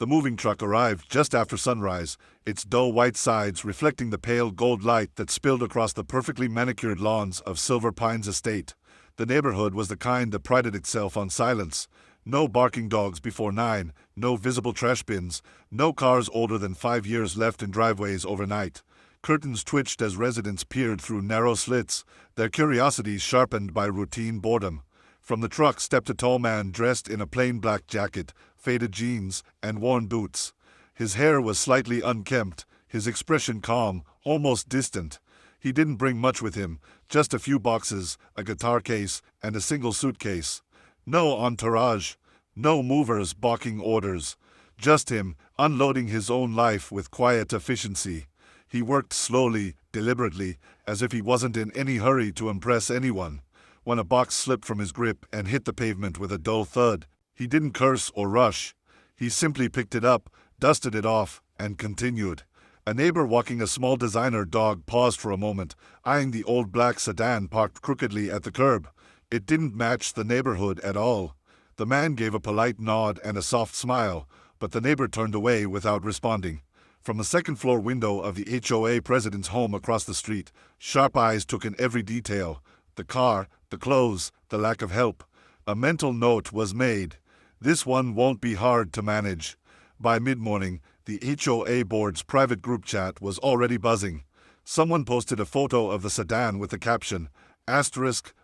The moving truck arrived just after sunrise, its dull white sides reflecting the pale gold light that spilled across the perfectly manicured lawns of Silver Pines Estate. The neighborhood was the kind that prided itself on silence. No barking dogs before 9, no visible trash bins, no cars older than 5 years left in driveways overnight. Curtains twitched as residents peered through narrow slits, their curiosities sharpened by routine boredom. From the truck stepped a tall man dressed in a plain black jacket, faded jeans, and worn boots. His hair was slightly unkempt, his expression calm, almost distant. He didn't bring much with him, just a few boxes, a guitar case, and a single suitcase. No entourage, no movers barking orders. Just him, unloading his own life with quiet efficiency. He worked slowly, deliberately, as if he wasn't in any hurry to impress anyone. When a box slipped from his grip and hit the pavement with a dull thud, he didn't curse or rush. He simply picked it up, dusted it off, and continued. A neighbor walking a small designer dog paused for a moment, eyeing the old black sedan parked crookedly at the curb. It didn't match the neighborhood at all. The man gave a polite nod and a soft smile, but the neighbor turned away without responding. From the second-floor window of the HOA president's home across the street, sharp eyes took in every detail. The car, the clothes, the lack of help. A mental note was made. This one won't be hard to manage. By mid-morning, the HOA board's private group chat was already buzzing. Someone posted a photo of the sedan with the caption,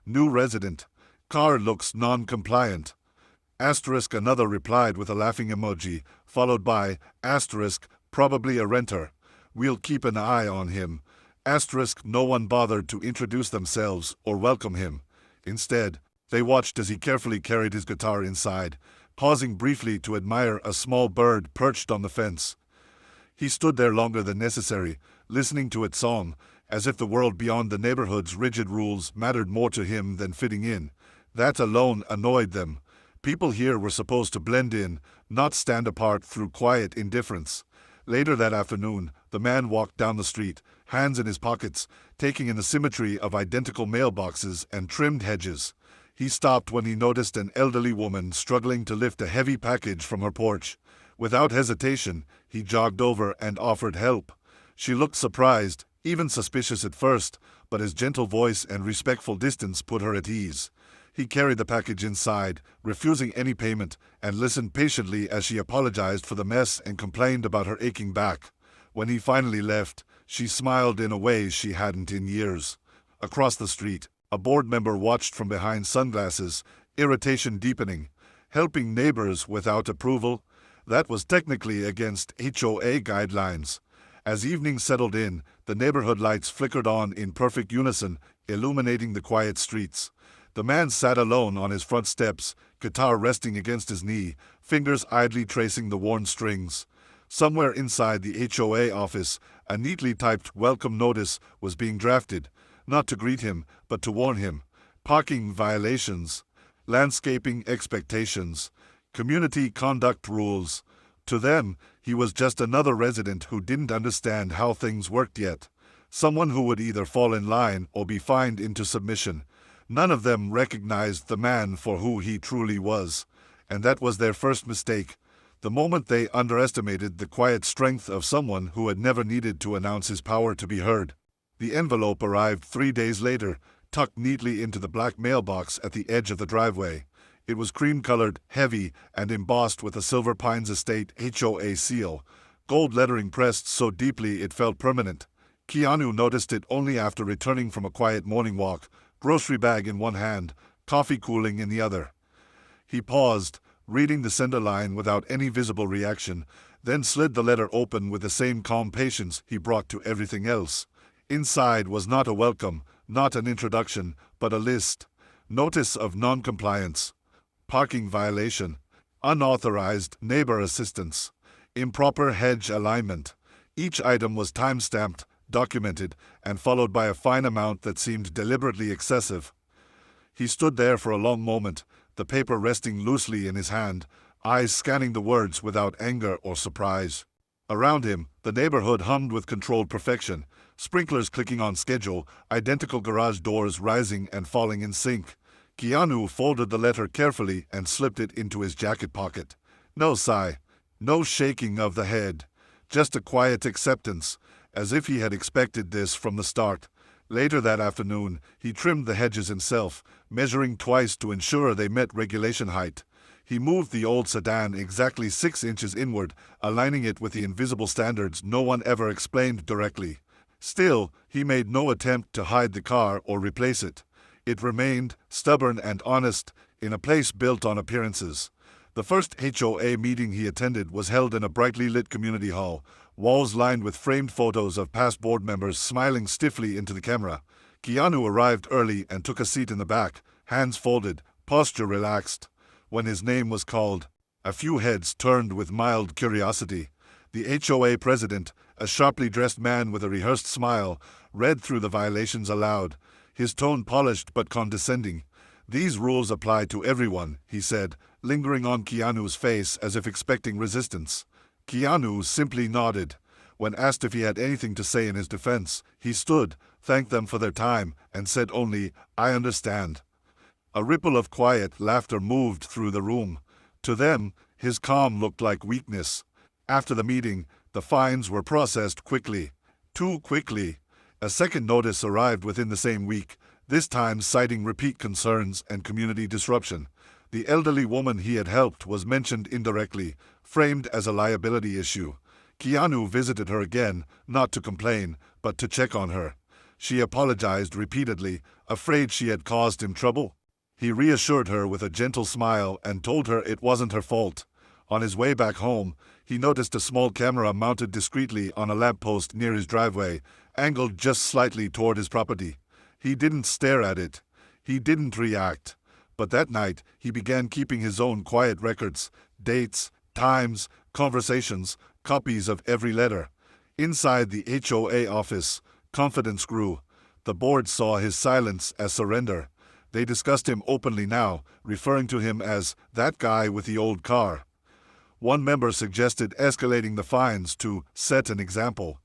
*new resident. Car looks non-compliant. Another replied with a laughing emoji, followed by, probably a renter. We'll keep an eye on him. No one bothered to introduce themselves or welcome him. Instead, they watched as he carefully carried his guitar inside, pausing briefly to admire a small bird perched on the fence. He stood there longer than necessary, listening to its song, as if the world beyond the neighborhood's rigid rules mattered more to him than fitting in. That alone annoyed them. People here were supposed to blend in, not stand apart through quiet indifference. Later that afternoon, the man walked down the street, hands in his pockets, taking in the symmetry of identical mailboxes and trimmed hedges. He stopped when he noticed an elderly woman struggling to lift a heavy package from her porch. Without hesitation, he jogged over and offered help. She looked surprised, even suspicious at first, but his gentle voice and respectful distance put her at ease. He carried the package inside, refusing any payment, and listened patiently as she apologized for the mess and complained about her aching back. When he finally left, she smiled in a way she hadn't in years. Across the street, a board member watched from behind sunglasses, irritation deepening. Helping neighbors without approval? That was technically against HOA guidelines. As evening settled in, the neighborhood lights flickered on in perfect unison, illuminating the quiet streets. The man sat alone on his front steps, guitar resting against his knee, fingers idly tracing the worn strings. Somewhere inside the HOA office, a neatly typed welcome notice was being drafted, not to greet him, but to warn him. Parking violations, landscaping expectations, community conduct rules. To them, he was just another resident who didn't understand how things worked yet. Someone who would either fall in line or be fined into submission. None of them recognized the man for who he truly was, and that was their first mistake. The moment they underestimated the quiet strength of someone who had never needed to announce his power to be heard. The envelope arrived 3 days later, tucked neatly into the black mailbox at the edge of the driveway. It was cream-colored, heavy, and embossed with a Silver Pines Estate HOA seal, gold lettering pressed so deeply it felt permanent. Keanu noticed it only after returning from a quiet morning walk, grocery bag in one hand, coffee cooling in the other. He paused, reading the sender line without any visible reaction, then slid the letter open with the same calm patience he brought to everything else. Inside was not a welcome, not an introduction, but a list. Notice of non-compliance. Parking violation. Unauthorized neighbor assistance. Improper hedge alignment. Each item was time-stamped, documented, and followed by a fine amount that seemed deliberately excessive. He stood there for a long moment, the paper resting loosely in his hand, eyes scanning the words without anger or surprise. Around him, the neighborhood hummed with controlled perfection, sprinklers clicking on schedule, identical garage doors rising and falling in sync. Keanu folded the letter carefully and slipped it into his jacket pocket. No sigh. No shaking of the head, just a quiet acceptance, as if he had expected this from the start. Later that afternoon, he trimmed the hedges himself, measuring twice to ensure they met regulation height. He moved the old sedan exactly 6 inches inward, aligning it with the invisible standards no one ever explained directly. Still, he made no attempt to hide the car or replace it. It remained, stubborn and honest, in a place built on appearances. The first HOA meeting he attended was held in a brightly lit community hall, walls lined with framed photos of past board members smiling stiffly into the camera. Keanu arrived early and took a seat in the back, hands folded, posture relaxed. When his name was called, a few heads turned with mild curiosity. The HOA president, a sharply dressed man with a rehearsed smile, read through the violations aloud, his tone polished but condescending. "These rules apply to everyone," he said, lingering on Keanu's face as if expecting resistance. Keanu simply nodded. When asked if he had anything to say in his defense, he stood, thanked them for their time, and said only, "I understand." A ripple of quiet laughter moved through the room. To them, his calm looked like weakness. After the meeting, the fines were processed quickly. Too quickly. A second notice arrived within the same week, this time citing repeat concerns and community disruption. The elderly woman he had helped was mentioned indirectly, framed as a liability issue. Keanu visited her again, not to complain, but to check on her. She apologized repeatedly, afraid she had caused him trouble. He reassured her with a gentle smile and told her it wasn't her fault. On his way back home, he noticed a small camera mounted discreetly on a lamppost near his driveway, angled just slightly toward his property. He didn't stare at it. He didn't react. But that night, he began keeping his own quiet records, dates, times, conversations, copies of every letter. Inside the HOA office, confidence grew. The board saw his silence as surrender. They discussed him openly now, referring to him as that guy with the old car. One member suggested escalating the fines to set an example.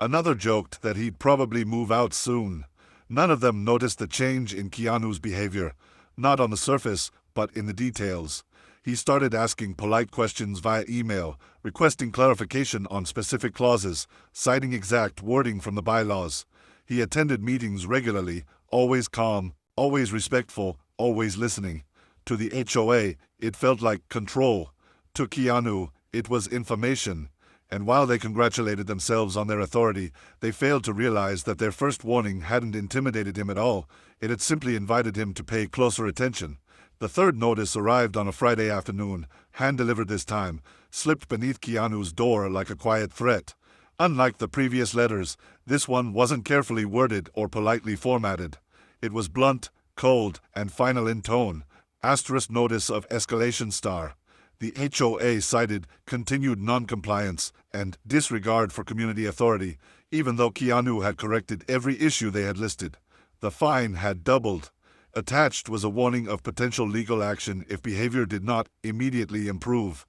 Another joked that he'd probably move out soon. None of them noticed the change in Keanu's behavior, not on the surface, but in the details. He started asking polite questions via email, requesting clarification on specific clauses, citing exact wording from the bylaws. He attended meetings regularly, always calm, always respectful, always listening. To the HOA, it felt like control. To Keanu, it was information. And while they congratulated themselves on their authority, they failed to realize that their first warning hadn't intimidated him at all. It had simply invited him to pay closer attention. The third notice arrived on a Friday afternoon, hand-delivered this time, slipped beneath Keanu's door like a quiet threat. Unlike the previous letters, this one wasn't carefully worded or politely formatted. It was blunt, cold, and final in tone. Asterisk notice of escalation star. The HOA cited continued non-compliance and disregard for community authority, even though Keanu had corrected every issue they had listed. The fine had doubled. Attached was a warning of potential legal action if behavior did not immediately improve.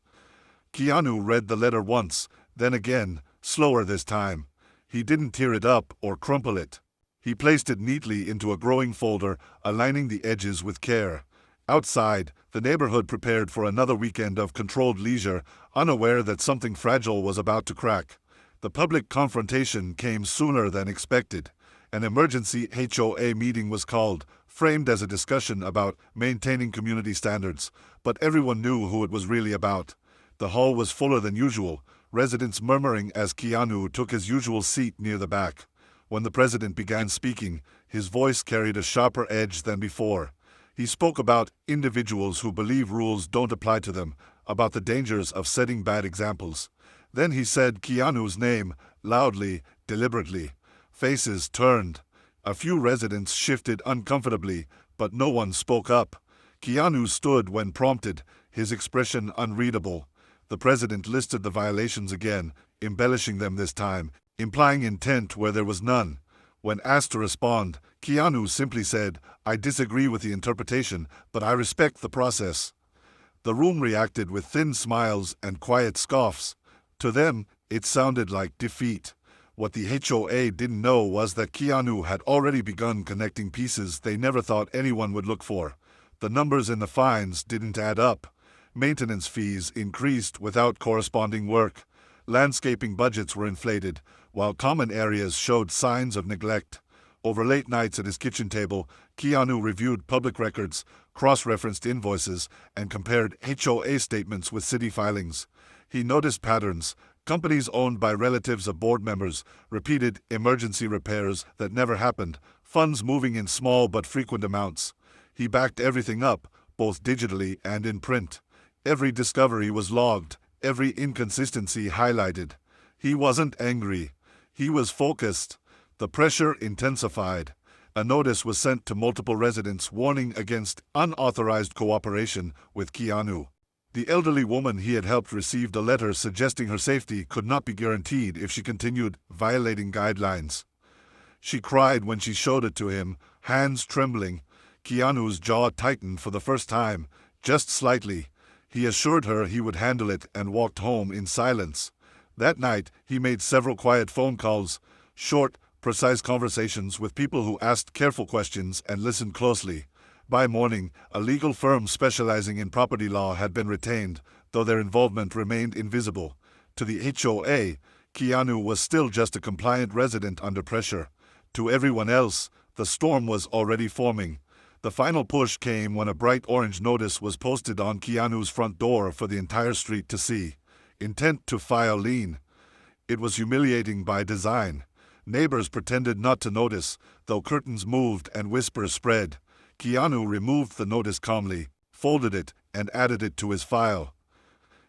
Keanu read the letter once, then again, slower this time. He didn't tear it up or crumple it. He placed it neatly into a growing folder, aligning the edges with care. Outside, the neighborhood prepared for another weekend of controlled leisure, unaware that something fragile was about to crack. The public confrontation came sooner than expected. An emergency HOA meeting was called, framed as a discussion about maintaining community standards, but everyone knew who it was really about. The hall was fuller than usual, residents murmuring as Keanu took his usual seat near the back. When the president began speaking, his voice carried a sharper edge than before. He spoke about individuals who believe rules don't apply to them, about the dangers of setting bad examples. Then he said Keanu's name, loudly, deliberately. Faces turned. A few residents shifted uncomfortably, but no one spoke up. Keanu stood when prompted, his expression unreadable. The president listed the violations again, embellishing them this time, implying intent where there was none. When asked to respond, Keanu simply said, "I disagree with the interpretation, but I respect the process." The room reacted with thin smiles and quiet scoffs. To them, it sounded like defeat. What the HOA didn't know was that Keanu had already begun connecting pieces they never thought anyone would look for. The numbers in the fines didn't add up. Maintenance fees increased without corresponding work. Landscaping budgets were inflated, while common areas showed signs of neglect. Over late nights at his kitchen table, Keanu reviewed public records, cross-referenced invoices, and compared HOA statements with city filings. He noticed patterns. Companies owned by relatives of board members, repeated emergency repairs that never happened, funds moving in small but frequent amounts. He backed everything up, both digitally and in print. Every discovery was logged, every inconsistency highlighted. He wasn't angry. He was focused. The pressure intensified. A notice was sent to multiple residents warning against unauthorized cooperation with Keanu. The elderly woman he had helped received a letter suggesting her safety could not be guaranteed if she continued violating guidelines. She cried when she showed it to him, hands trembling. Keanu's jaw tightened for the first time, just slightly. He assured her he would handle it and walked home in silence. That night, he made several quiet phone calls, short, precise conversations with people who asked careful questions and listened closely. By morning, a legal firm specializing in property law had been retained, though their involvement remained invisible. To the HOA, Keanu was still just a compliant resident under pressure. To everyone else, the storm was already forming. The final push came when a bright orange notice was posted on Keanu's front door for the entire street to see. Intent to file lien. It was humiliating by design. Neighbors pretended not to notice, though curtains moved and whispers spread. Keanu removed the notice calmly, folded it, and added it to his file.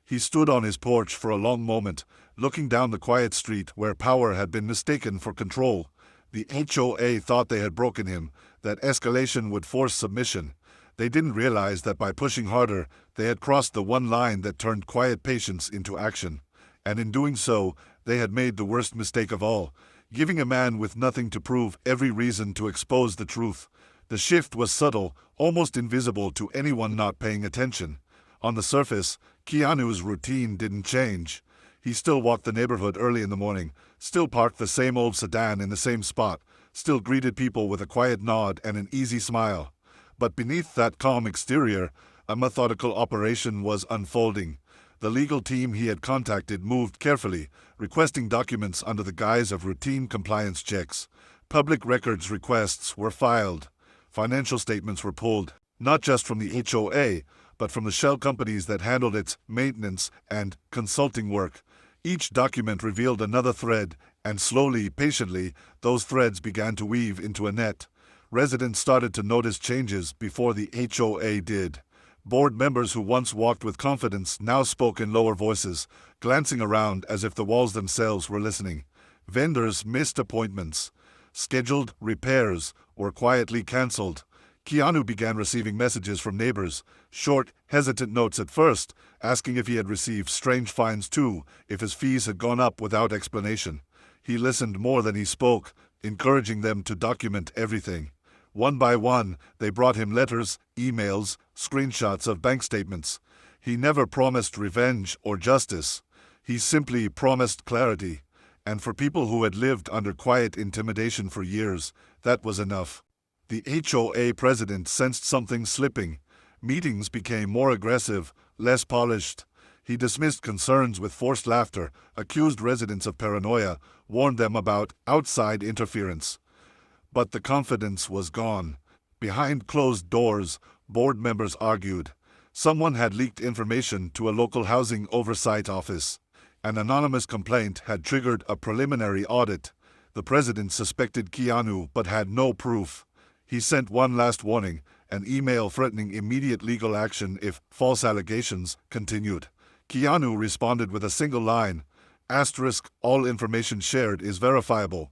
He stood on his porch for a long moment, looking down the quiet street where power had been mistaken for control. The HOA thought they had broken him, that escalation would force submission. They didn't realize that by pushing harder, they had crossed the one line that turned quiet patience into action. And in doing so, they had made the worst mistake of all, giving a man with nothing to prove every reason to expose the truth. The shift was subtle, almost invisible to anyone not paying attention. On the surface, Keanu's routine didn't change. He still walked the neighborhood early in the morning, still parked the same old sedan in the same spot, still greeted people with a quiet nod and an easy smile. But beneath that calm exterior, a methodical operation was unfolding. The legal team he had contacted moved carefully, requesting documents under the guise of routine compliance checks. Public records requests were filed. Financial statements were pulled, not just from the HOA, but from the shell companies that handled its maintenance and consulting work. Each document revealed another thread, and slowly, patiently, those threads began to weave into a net. Residents started to notice changes before the HOA did. Board members who once walked with confidence now spoke in lower voices, glancing around as if the walls themselves were listening. Vendors missed appointments. Scheduled repairs were quietly cancelled. Keanu began receiving messages from neighbors, short, hesitant notes at first, asking if he had received strange fines too, if his fees had gone up without explanation. He listened more than he spoke, encouraging them to document everything. One by one, they brought him letters, emails, screenshots of bank statements. He never promised revenge or justice. He simply promised clarity. And for people who had lived under quiet intimidation for years, that was enough. The HOA president sensed something slipping. Meetings became more aggressive, less polished. He dismissed concerns with forced laughter, accused residents of paranoia, warned them about outside interference. But the confidence was gone. Behind closed doors, board members argued. Someone had leaked information to a local housing oversight office. An anonymous complaint had triggered a preliminary audit. The president suspected Keanu but had no proof. He sent one last warning, an email threatening immediate legal action if false allegations continued. Keanu responded with a single line, *, all information shared is verifiable.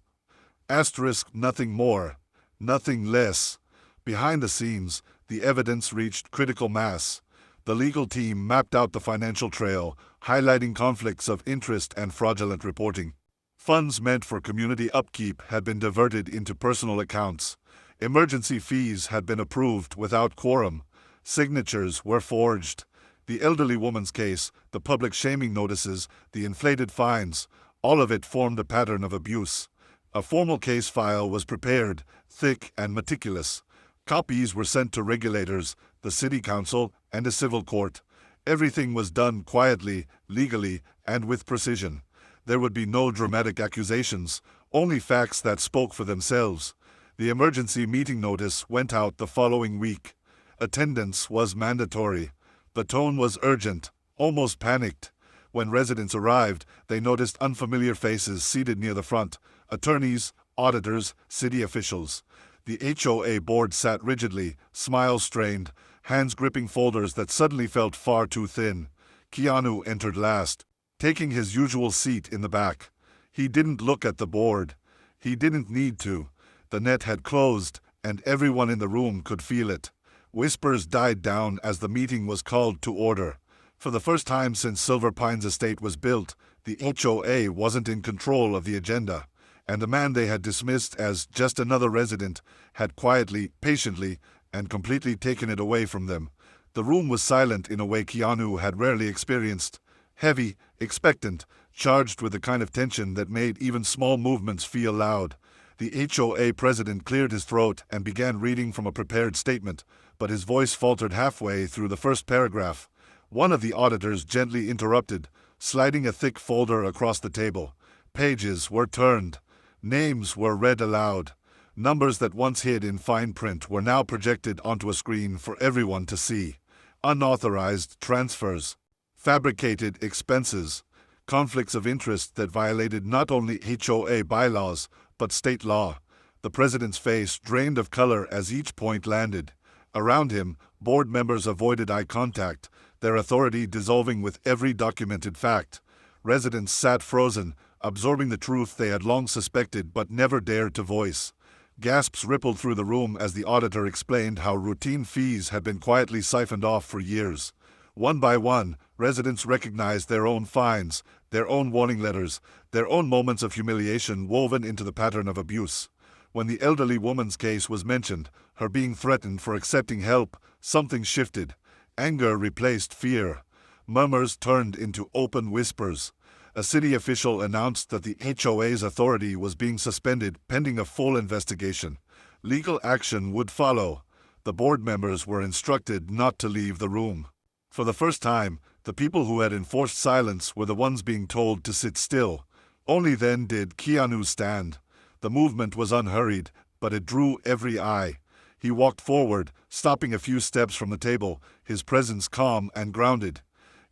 *, nothing more, nothing less. Behind the scenes, the evidence reached critical mass. The legal team mapped out the financial trail, highlighting conflicts of interest and fraudulent reporting. Funds meant for community upkeep had been diverted into personal accounts. Emergency fees had been approved without quorum. Signatures were forged. The elderly woman's case, the public shaming notices, the inflated fines, all of it formed a pattern of abuse. A formal case file was prepared, thick and meticulous. Copies were sent to regulators, the city council, and a civil court. Everything was done quietly, legally, and with precision. There would be no dramatic accusations, only facts that spoke for themselves. The emergency meeting notice went out the following week. Attendance was mandatory. The tone was urgent, almost panicked. When residents arrived, they noticed unfamiliar faces seated near the front: attorneys, auditors, city officials. The HOA board sat rigidly, smiles strained, hands gripping folders that suddenly felt far too thin. Keanu entered last, taking his usual seat in the back. He didn't look at the board. He didn't need to. The net had closed, and everyone in the room could feel it. Whispers died down as the meeting was called to order. For the first time since Silver Pines Estate was built, the HOA wasn't in control of the agenda, and the man they had dismissed as just another resident had quietly, patiently, and completely taken it away from them. The room was silent in a way Keanu had rarely experienced. Heavy, expectant, charged with the kind of tension that made even small movements feel loud. The HOA president cleared his throat and began reading from a prepared statement, but his voice faltered halfway through the first paragraph. One of the auditors gently interrupted, sliding a thick folder across the table. Pages were turned. Names were read aloud. Numbers that once hid in fine print were now projected onto a screen for everyone to see. Unauthorized transfers. Fabricated expenses. Conflicts of interest that violated not only HOA bylaws, but state law. The president's face drained of color as each point landed. Around him, board members avoided eye contact, their authority dissolving with every documented fact. Residents sat frozen, absorbing the truth they had long suspected but never dared to voice. Gasps rippled through the room as the auditor explained how routine fees had been quietly siphoned off for years. One by one, residents recognized their own fines, their own warning letters, their own moments of humiliation woven into the pattern of abuse. When the elderly woman's case was mentioned, her being threatened for accepting help, something shifted. Anger replaced fear. Murmurs turned into open whispers. A city official announced that the HOA's authority was being suspended pending a full investigation. Legal action would follow. The board members were instructed not to leave the room. For the first time, the people who had enforced silence were the ones being told to sit still. Only then did Keanu stand. The movement was unhurried, but it drew every eye. He walked forward, stopping a few steps from the table, his presence calm and grounded.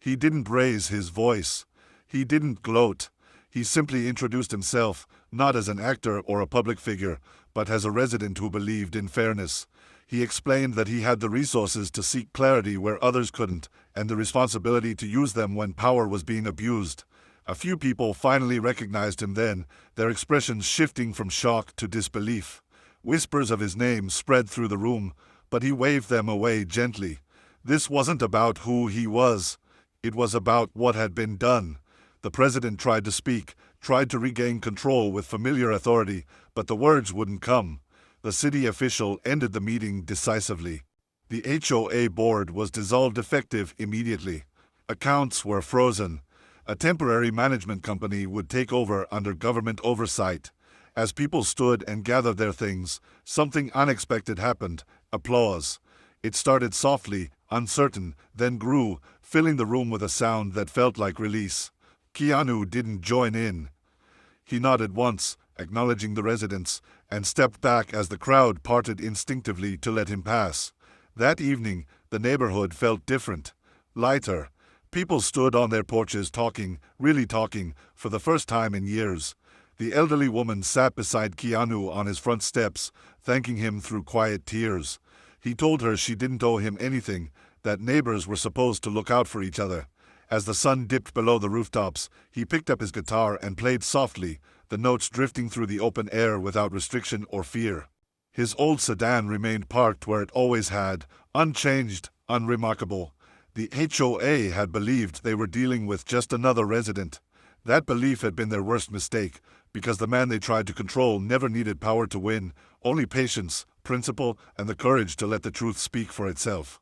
He didn't raise his voice. He didn't gloat. He simply introduced himself, not as an actor or a public figure, but as a resident who believed in fairness. He explained that he had the resources to seek clarity where others couldn't, and the responsibility to use them when power was being abused. A few people finally recognized him then, their expressions shifting from shock to disbelief. Whispers of his name spread through the room, but he waved them away gently. This wasn't about who he was. It was about what had been done. The president tried to speak, tried to regain control with familiar authority, but the words wouldn't come. The city official ended the meeting decisively. The HOA board was dissolved effective immediately. Accounts were frozen. A temporary management company would take over under government oversight. As people stood and gathered their things, something unexpected happened: applause. It started softly, uncertain, then grew, filling the room with a sound that felt like release. Keanu didn't join in. He nodded once, acknowledging the residents, and stepped back as the crowd parted instinctively to let him pass. That evening, the neighborhood felt different, lighter. People stood on their porches talking, really talking, for the first time in years. The elderly woman sat beside Keanu on his front steps, thanking him through quiet tears. He told her she didn't owe him anything, that neighbors were supposed to look out for each other. As the sun dipped below the rooftops, he picked up his guitar and played softly, the notes drifting through the open air without restriction or fear. His old sedan remained parked where it always had, unchanged, unremarkable. The HOA had believed they were dealing with just another resident. That belief had been their worst mistake, because the man they tried to control never needed power to win, only patience, principle, and the courage to let the truth speak for itself.